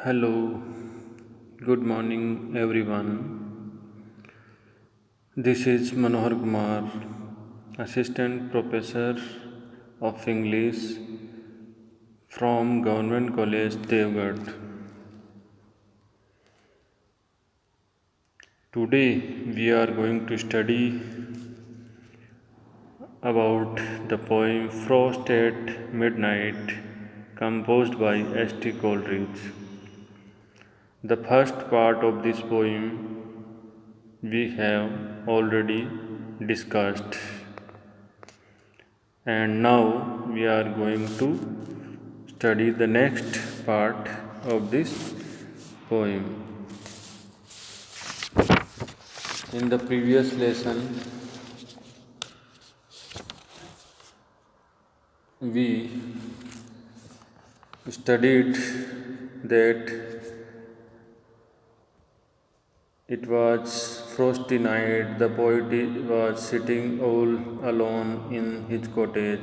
Hello, good morning everyone. This is Manohar Kumar, Assistant Professor of English from Government College, Devgarh. Today we are going to study about the poem Frost at Midnight composed by S.T. Coleridge. The first part of this poem we have already discussed, and now we are going to study the next part of this poem. In the previous lesson, we studied that it was frosty night. The poet was sitting all alone in his cottage.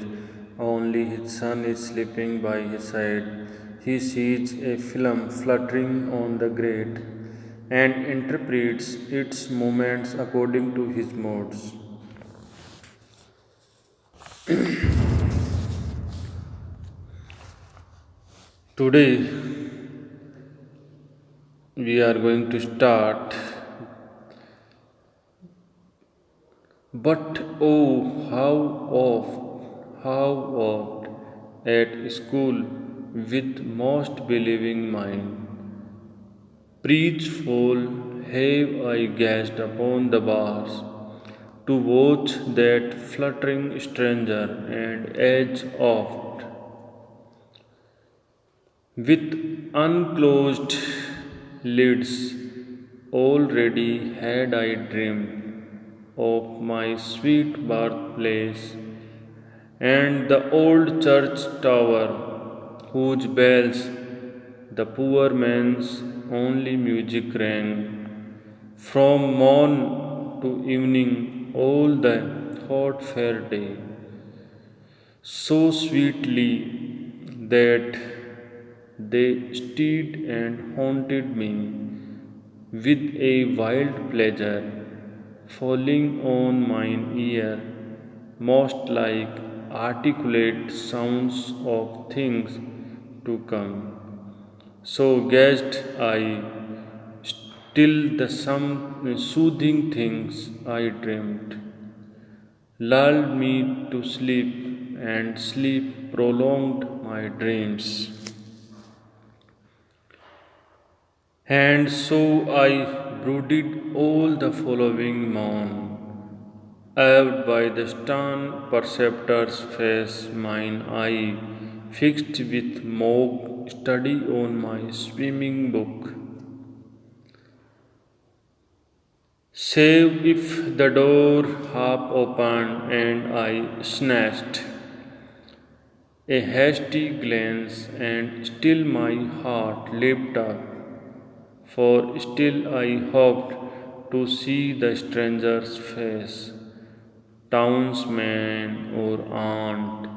Only his son is sleeping by his side. He sees a film fluttering on the grate and interprets its movements according to his moods. Today we are going to start. But oh, how oft at school with most believing mind, preachful have I gazed upon the bars to watch that fluttering stranger, and as oft with unclosed lids already had I dreamed of my sweet birthplace and the old church tower whose bells the poor man's only music rang from morn to evening all the hot fair day so sweetly that they stirred and haunted me with a wild pleasure, falling on mine ear, most like articulate sounds of things to come. So gazed I, till the some soothing things I dreamed lulled me to sleep, and sleep prolonged my dreams. And so I brooded all the following morn, awed by the stern preceptor's face, mine eye fixed with mock study on my swimming book. Save if the door half opened and I snatched a hasty glance, and still my heart leapt up, for still I hoped to see the stranger's face, townsman or aunt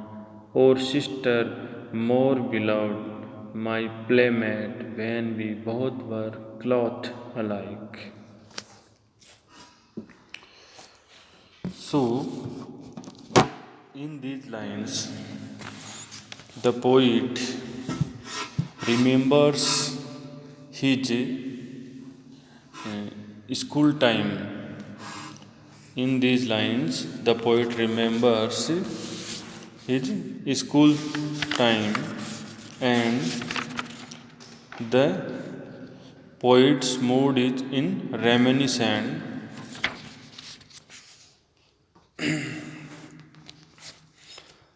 or sister more beloved, my playmate when we both were clothed alike. So, in these lines, the poet remembers his school time. In these lines, the poet remembers his school time, and the poet's mood is in reminiscent.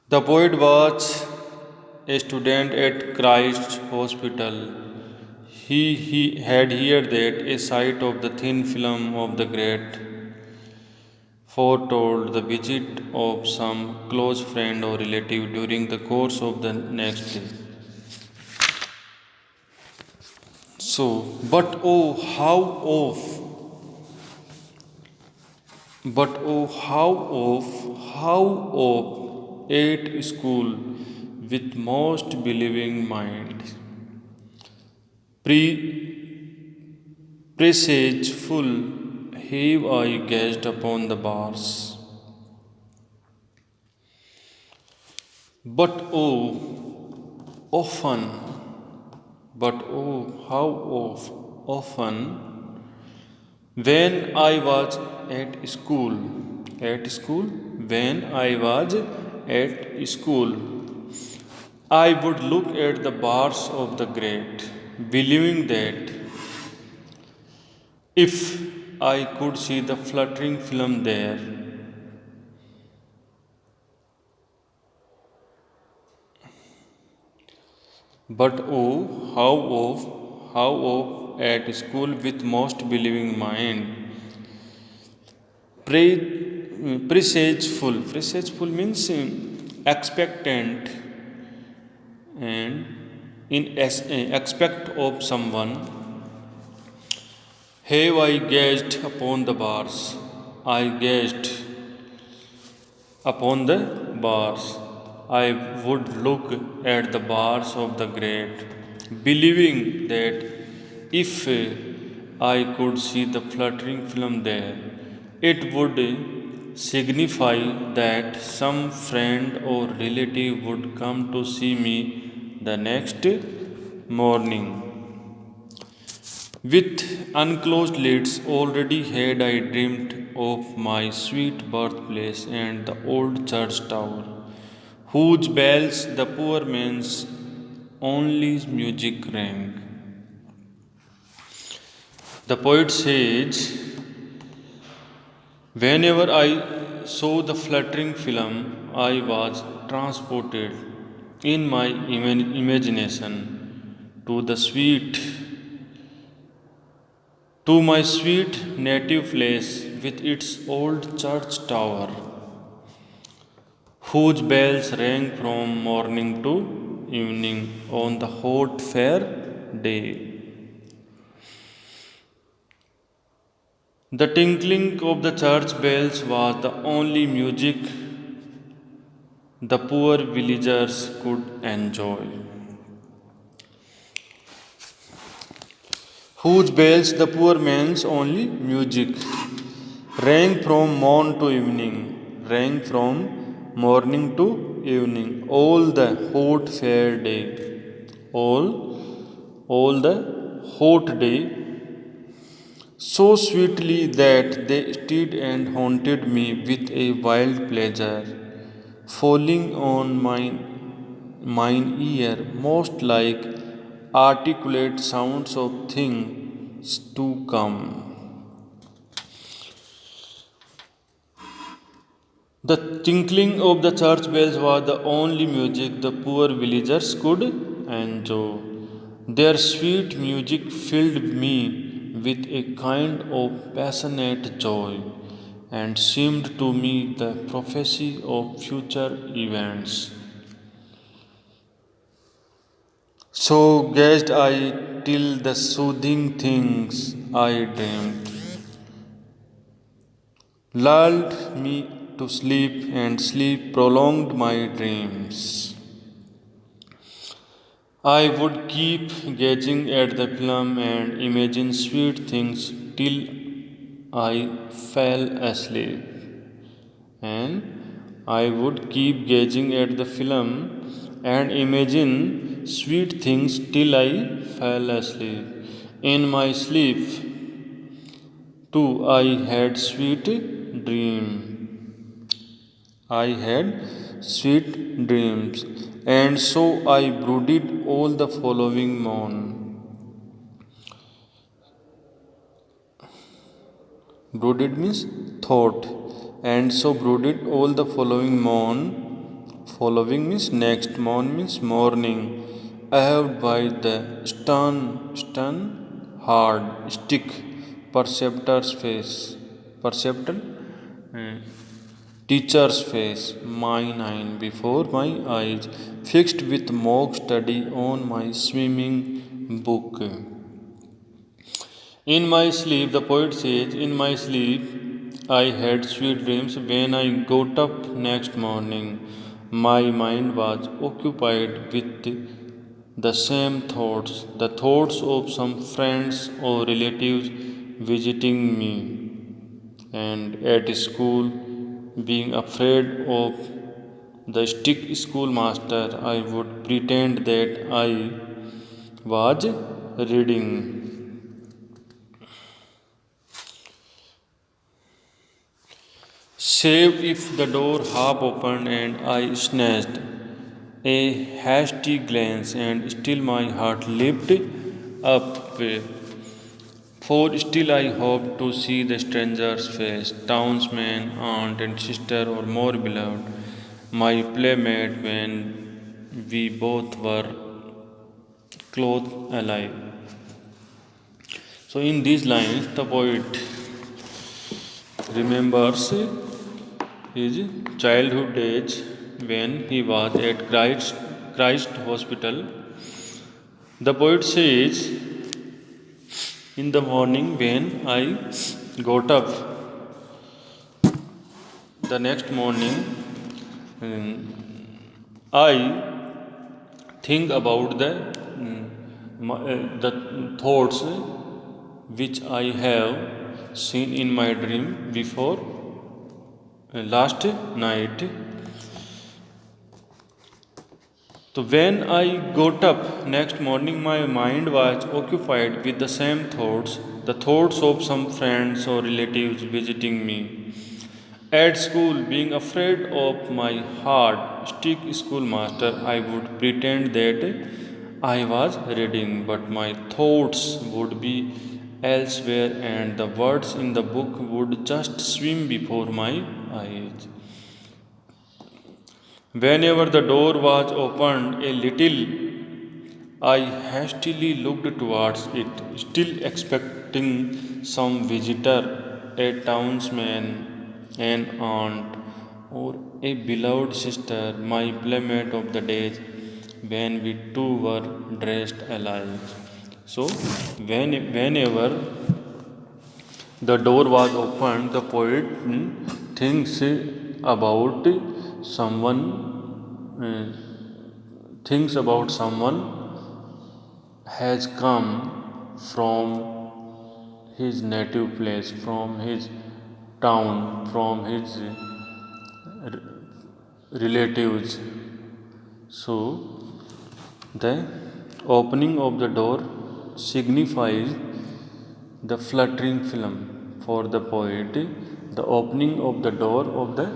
The poet was a student at Christ's Hospital. He had heard that a sight of the thin film of the great foretold the visit of some close friend or relative during the course of the next day. So, but oh, how off at school with most believing mind, Pre- presageful have I gazed upon the bars. But often, how often, when I was when I was at school, I would look at the bars of the grate, believing that if I could see the fluttering film there, but how of at school with most believing mind, presageful means expectant and expect of someone. Have I gazed upon the bars? I gazed upon the bars. I would look at the bars of the grate, believing that if I could see the fluttering film there, it would signify that some friend or relative would come to see me the next morning. With unclosed lids, already had I dreamed of my sweet birthplace and the old church tower, whose bells the poor man's only music rang. The poet says, whenever I saw the fluttering film, I was transported in my imagination to my sweet native place with its old church tower, whose bells rang from morning to evening on the hot fair day. The tinkling of the church bells was the only music the poor villagers could enjoy, whose bells the poor man's only music rang from morn to evening, rang from morning to evening, all the hot fair day, all, all the hot day, so sweetly that they stood and haunted me with a wild pleasure, falling on mine ear most like articulate sounds of things to come. The tinkling of the church bells was the only music the poor villagers could enjoy. Their sweet music filled me with a kind of passionate joy and seemed to me the prophecy of future events. So gazed I till the soothing things I dreamed lulled me to sleep, and sleep prolonged my dreams. I would keep gazing at the film and imagine sweet things till I fell asleep. And I would keep gazing at the film and imagine sweet things till I fell asleep. In my sleep, too, I had sweet dream. I had sweet dreams, and so I brooded all the following morn. Brooded means thought, and so brooded all the following morn. Following means next, morn means morning. I have by the stern, hard stick, preceptor's face, perceptor, eh, teacher's face, mine eye before my eyes, fixed with mock study on my swimming book. In my sleep, the poet says, in my sleep, I had sweet dreams. When I got up next morning, my mind was occupied with the same thoughts, the thoughts of some friends or relatives visiting me, and at school, being afraid of the strict schoolmaster, I would pretend that I was reading. Save if the door half opened and I snatched a hasty glance, and still my heart leaped up. For still I hoped to see the stranger's face, townsman, aunt, and sister, or more beloved, my playmate when we both were clothed alive. So, in these lines, the poet remembers his childhood days when he was at Christ Hospital. The poet says, in the morning when I got up the next morning, I think about the thoughts which I have seen in my dream before last night. So when I got up next morning, my mind was occupied with the same thoughts, the thoughts of some friends or relatives visiting me. At school, being afraid of my hard, strict schoolmaster, I would pretend that I was reading, but my thoughts would be elsewhere, and the words in the book would just swim before my eyes. Whenever the door was opened a little, I hastily looked towards it, still expecting some visitor, a townsman, an aunt, or a beloved sister, my playmate of the days when we two were dressed alike. So, whenever the door was opened, the poet thinks about someone, thinks about someone has come from his native place, from his town, from his relatives. So, the opening of the door signifies the fluttering film for the poet. The opening of the door of the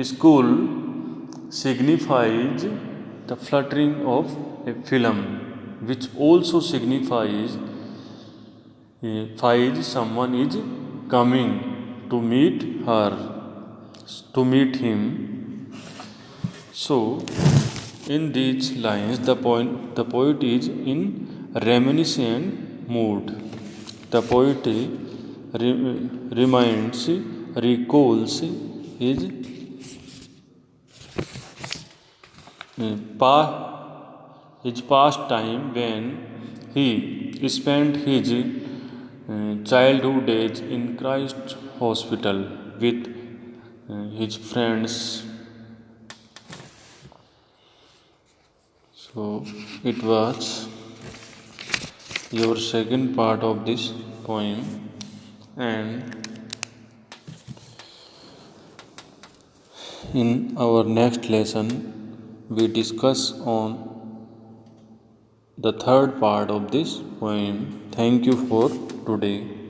school signifies the fluttering of a film, which also signifies someone is coming to meet her, to meet him. So, in these lines, the poet is in reminiscent mood. The poet reminds, recalls his his past time when he spent his childhood days in Christ Hospital with his friends. So it was your second part of this poem, and in our next lesson we discuss on the third part of this poem. Thank you for today.